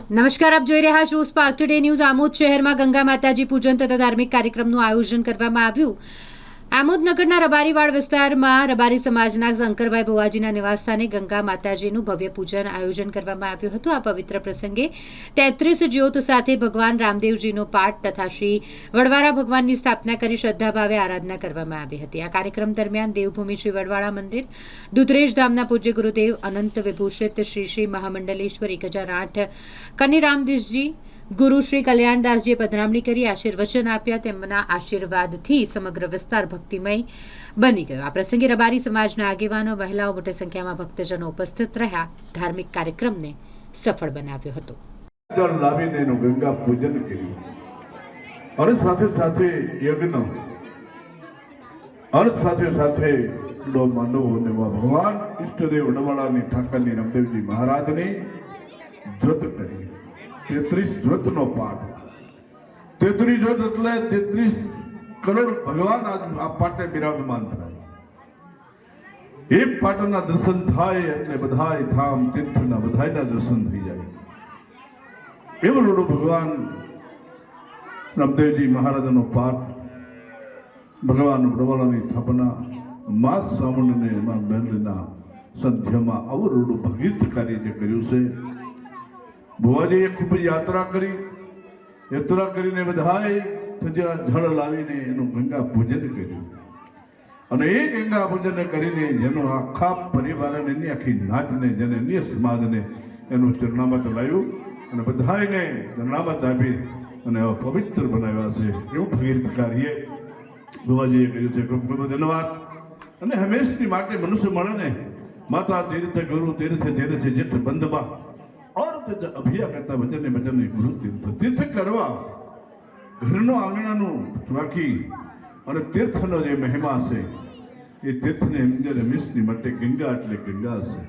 નમસ્કાર, આપ જોઈ રહ્યા છો સ્પાર્ક ટુડે ન્યૂઝ। આમોદ શહેરમાં ગંગા માતાજી પૂજન તથા ધાર્મિક કાર્યક્રમનું આયોજન કરવામાં આવ્યું। આમોદ નગરના રબારીવાડ વિસ્તારમાં રબારી સમાજના શંકરભાઈ ભુવાજીના નિવાસસ્થાને ગંગા માતાજીનું ભવ્ય પૂજન આયોજન કરવામાં આવ્યું હતું। આ પવિત્ર પ્રસંગે 33 જ્યોત સાથે ભગવાન રામદેવજીનો પાઠ તથા શ્રી વડવાળા ભગવાનની સ્થાપના કરી શ્રદ્ધાભાવે આરાધના કરવામાં આવી હતી। આ કાર્યક્રમ દરમિયાન દેવભૂમિ શ્રી વડવાળા મંદિર, દુધરેજ ધામના પૂજ્ય ગુરુદેવ અનંત વિભૂષિત શ્રી શ્રી મહામંડલેશ્વર 1008 કનીરામદાસજી, ગુરુ શ્રી કલ્યાણદાસજીએ પધરામણી કરી આશીર્વચન આપ્યા। તેમના આશીર્વાદથી સમગ્ર વિસ્તાર ભક્તિમય બની ગયો। આ પ્રસંગે રબારી સમાજના આગેવાનો, મહિલાઓ મોટી સંખ્યામાં ભક્તજનો ઉપસ્થિત રહ્યા। ધાર્મિક કાર્યક્રમને સફળ બનાવ્યો હતો। જળ લાવીને એનું ગંગા પૂજન કર્યું અને સાથે સાથે યજ્ઞ અને સાથે સાથે માનવો અને ભગવાન ઈષ્ટદેવ વડવાળાની ઠાકરની રામદેવજી મહારાજની વ્રત કરી 33 વ્રતનો પાઠ। 33 વ્રત એટલે 33 કરોડ ભગવાન આ પાટે બિરાજમાન થાય। એ પાટના દર્શન થાય એટલે બધાય ધામ તીર્થના બધાયના દર્શન થઈ જાય। એવો રોડો ભગવાન રામદેવજી મહારાજનો પાઠ, ભગવાન વડવાળાની સ્થાપના, મા સામુંડને મા બેનના સંધ્યામાં આવું રોડું ભગીરથ કાર્ય જે કર્યું છે। ભુવાજીએ ખૂબ યાત્રા કરીને બધાએ જળ લાવીને એનું ગંગા પૂજન કર્યું અને એ ગંગા પૂજન કરીને જેનો આખા પરિવારને એની આખી નાતને, જેને અન્ય સમાજને એનું ચરણામત લાવ્યું અને બધાને ચરણામત આપી અને પવિત્ર બનાવ્યા છે। એવું ભગીરથ કાર્ય ભુવાજીએ કર્યું છે। ખૂબ ખૂબ ધન્યવાદ। અને હંમેશની માટે મનુષ્ય મળે માતા તીર્થ ગુરુ તીર્થ જેઠ બંધબા और अभिया करता वचन गुरु तीर्थ करवा घरनो आंगणाનું રાખી અને તીર્થનો જે મહિમા છે એ તીર્થની અંદર હંમેશની માટે ગંગા એટલે ગંગા છે।